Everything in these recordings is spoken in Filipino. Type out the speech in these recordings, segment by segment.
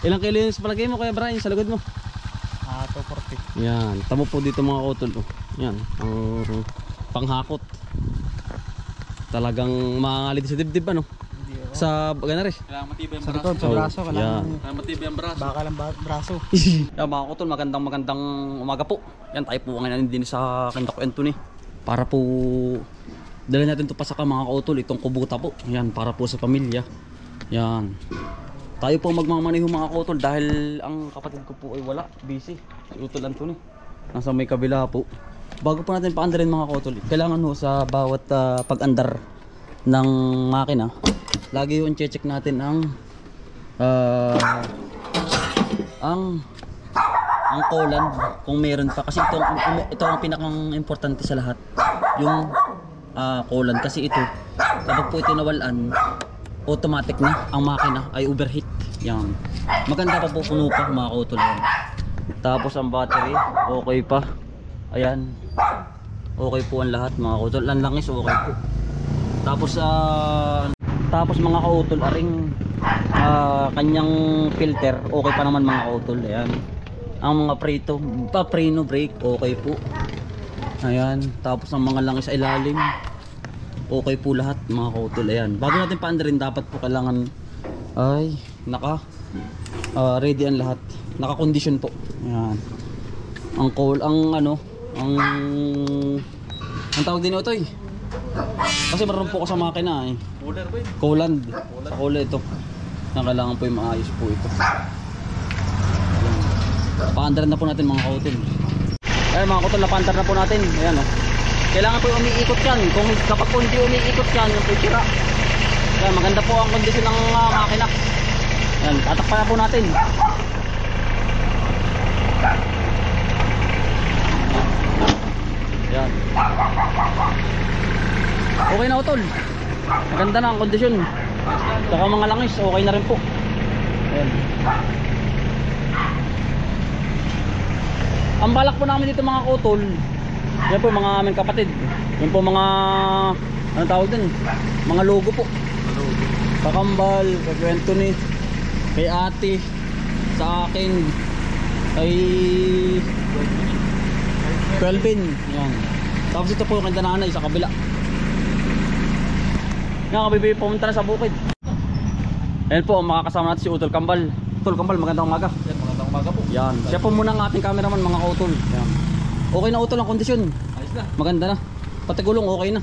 Ilang kilo yung palagay mo Kuya Brian sa lagod mo? 240. Yan, tamo po dito mga utol. Yan, ang panghakot. Talagang maangalid sa dibdib ano? Sa ganari. Kailangan matibay ang Sa braso. likod, sa braso. Yan. Kailangan matibay ang braso. Baka lang braso. Yan mga utol, magandang umaga po. Yan, tayo po ngayon din sa Kinta Anthony. Para po dala natin to pa sa mga kautol, itong kubuta po. Yan, para po sa pamilya. Yan. Tayo po magmamaneho mga kautol dahil ang kapatid ko po ay wala, busy. Si Utol Anthony. Nasa may kabila po. Bago po natin paandarin mga kautol, kailangan ho sa bawat pag-andar ng makina, lagi yung check natin ang coolant kung meron pa, kasi ito ang pinakang importante sa lahat, yung coolant, kasi ito kapag po ito nawalan, automatic na ang makina ay overheat. Yan, maganda pa po, puno pa mga kautol. Tapos ang battery okay pa, ayan, okay po ang lahat mga kautol. Ang langis okay po. Tapos mga kautol, aring kanyang filter okay pa naman mga kautol. Ayan, ang mga preno brake okay po. Ayan, tapos ang mga langis sa ilalim okay po lahat mga kautol. Ayan, bago natin paandarin dapat po kailangan ay ready ang lahat, naka condition po. Ayan, ang tawag din ito eh, kasi meron po ko sa makina eh, Cooler ba yun? coolant. Sa cooler ito na kailangan po yung maayos po ito. Paandaran na po natin mga kautol. Ayan mga kautol, napaandar na po natin. Ayan o, kailangan po umiikot yan. Kapag po hindi umiikot yan, yung po sira. Ayan, maganda po ang kondisyon ng makina. Ayan, tatakpan na po natin. Ayan, okay na utol, maganda na ang kondisyon. Saka mga langis okay na rin po. Ayan. Ang balak po namin dito mga kautol, yan po mga aming kapatid, yan po mga anong tawag din, mga logo po. Kakambal, kay Anthony, kay ate, sa akin, kay Kelvin. Yan. Tapos ito po yung kay nanay sa kabila. Nga kabibi, pumunta na sa bukid. Ayan po, makakasama natin si Utol Kambal. Utol Kambal, magandang umaga. Yan, magandang umaga po. Yan, siya po muna ang ating cameraman mga kautol. Yan. Okay na Utol ang kondisyon. Ayos na. Maganda na. Pati gulong okay na.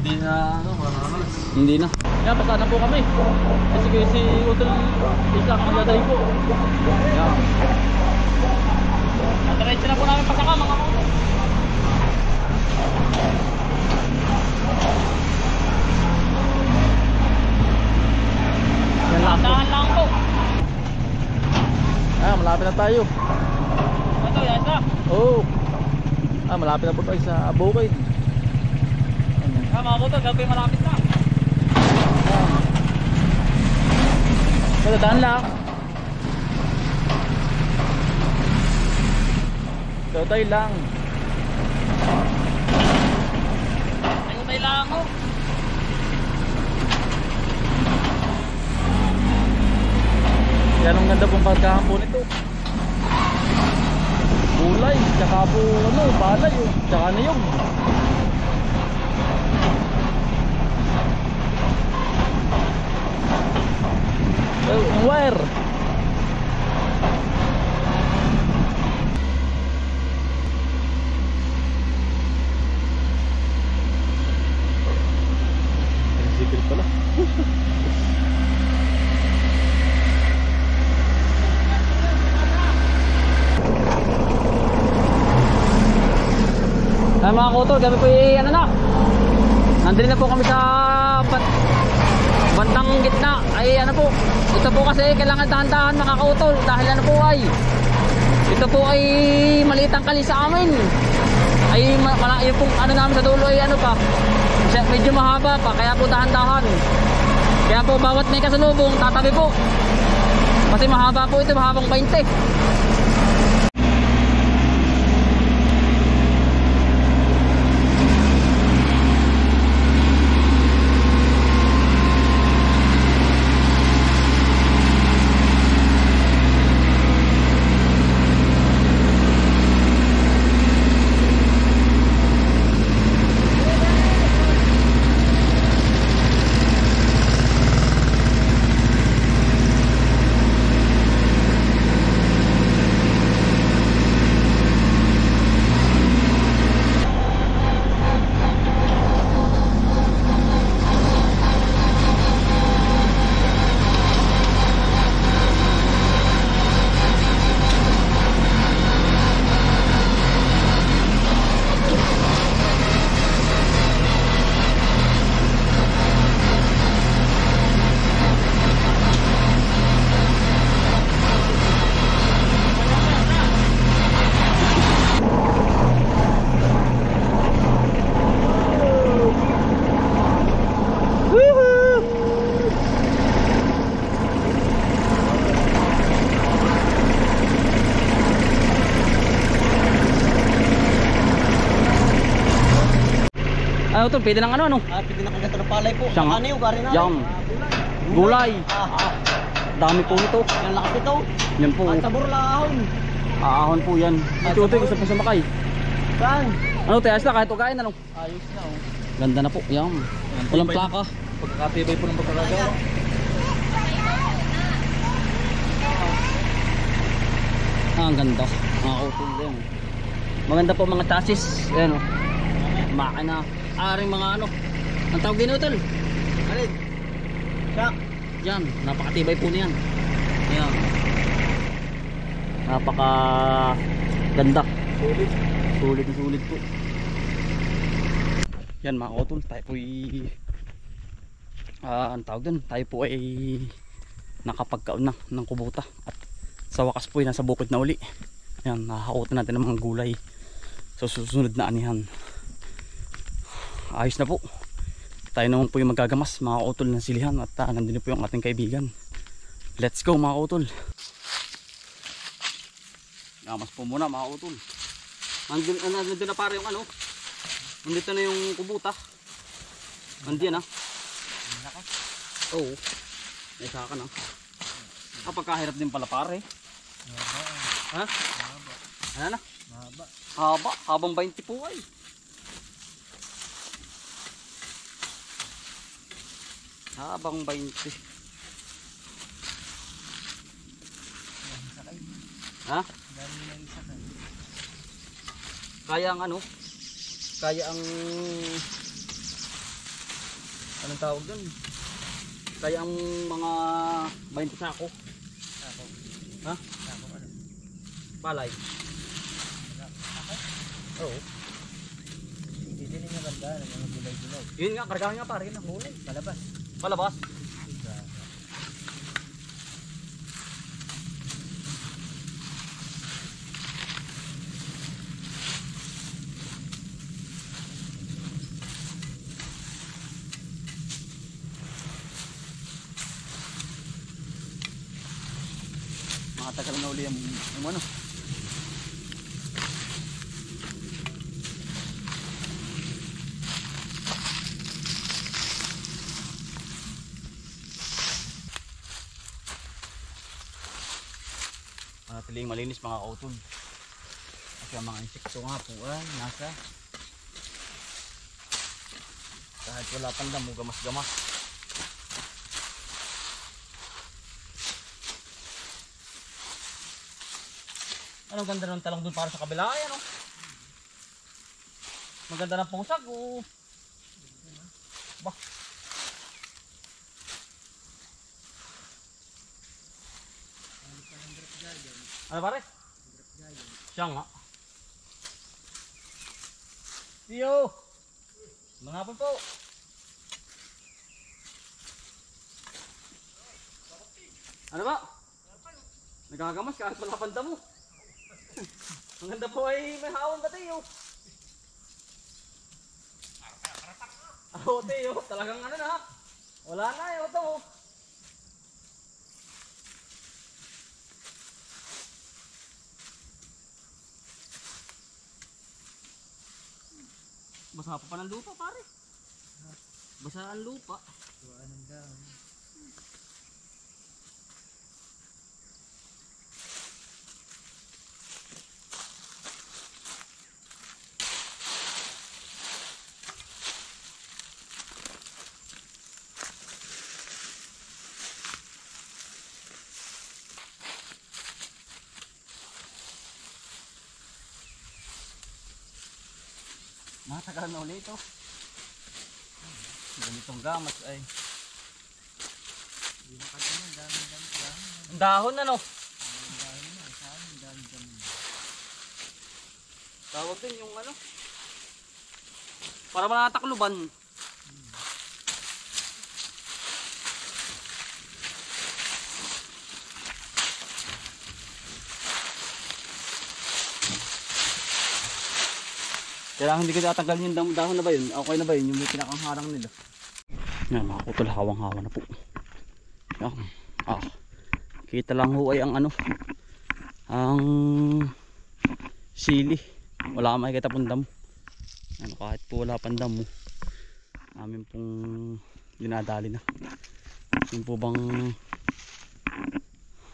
Hindi na, wala na naman. Hindi na. Yan, basta na po kami. Kasi si Utol, isang magdaday po. Yan. Diretso na po namin pasaka mga kautol. Dahan lang po. Malapit na tayo. Ito, yan na. Oh. Malapit na po tayo sa bukid. Mga kautol, gabi malapit na. Dahan lang. Tayo lang. Ayun lang ako. Yan ang ganda pong pagkahampo nito. Kulay, tsaka po balay oh. Tsaka niyog. Ang wire. Sikil pala. Ay mga kautol, kami po ano na, nandun na po kami sa bandang gitna. Ay ano po, ito po kasi kailangan dahan-dahan mga kautol, dahil ano po ay ito po ay maliit ang kali sa amin. Ay yung pong ano namin sa dulo ay ano pa, medyo mahaba pa, kaya po dahan-dahan. Kaya po bawat may kasalubong tatabi po, kasi mahaba po ito, mahabang 20. utol, pwede ng ano. Pwede na kagata ng palay po. Siyang, Ano yung gari na? yan. Gulay. Dami po ito. Yan lakas ito. Yan po. At sabor lahon. Aahon po yan. Ito utol, gusto po sumakay. Saan? Ano, tiyas na kahit ugain ano. Ayos na oh. Ganda na po, yan. Walang plaka. Pagkakatibay po ng pagkakagawa. Ang ganda. Mga utol yan. Maganda po mga chassis. Ayan o. Makina. Aring mga ano. Ang tawag din utol. Alin? Shock. Yan. Napakatibay po niyan. Yan. Napaka ganda. Sulit. Sulit na sulit po. Yan mga utol. Tayo po ang tawag dun. Tayo po ay nakapagkaon na ng kubuta. At sa wakas po ay nasa bukid na uli. Yan. Nakakautan natin ng mga gulay. So susunod na anihan. Ayos na po. Tayo naman po yung magagamas mga utol ng silihan. At nandun po yung ating kaibigan. Let's go mga utol. Gamas po muna mga utol. Nandun na para yung ano. Nandito na yung kubuta. Nandiyan na. Oo. May saka na. Kapagkahirap din pala pare. Ha? Ano na? Haba. Habang 20 po ay. Habang 20. Ha? Kaya ang ano? Kaya ang anong tawag dun? Kaya ang mga 20 sako. Ha? Palay. Oo. Hindi din yung ganda ng mga gulay-gulay. Yun nga, kargahan nga pare na huli. Palabas. Palabas. Matagal na uli yung ano. Manatiling malinis mga kautol. Kasi ang mga insekto nga po ay nasa kahit wala pang damo, gamas-gamas. Ano ganda ng talong dun para sa kabila ay ano? Maganda ng pusag o bah. Ano pare? Siya nga. Tiyo! Mga hapon po. Ano ba? Nagagamas kahit wala pang damo. Ang ganda po ay may hawang ka Tiyo. Oo Tiyo, talagang ano na. Wala na ito. Basa pa ng lupa pare. Basa ang lupa. Tuwaan ng dahon. Matagal na ulit ito. Ganitong gamas ay. Ang dahon na no? Tawag din yung ano. Para manatakluban. Kailangan hindi ko tatanggal yung dahon na ba yun? Okay na ba yun? Yung may pinakangharang nila. Yan mga kutol, hawang-hawa na po. Yan. Kita lang ho ay ang ano. Ang sili. Wala ka makikita pong damo. Ano, kahit po wala pang damo. Amin pong dinadali na. Yung po bang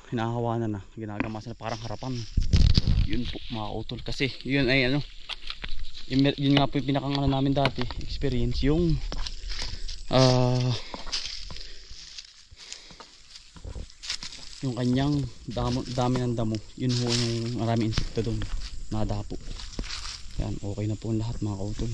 hinahawanan na, ginagamasan na parang harapan. Yun po mga kautol, kasi yun ay ano, yun nga po yung pinakangano namin dati experience, yung yung kanyang dami ng damo. Yun ho yung maraming insekto doon, nadapo. Yan, okay na po ang lahat mga kautol.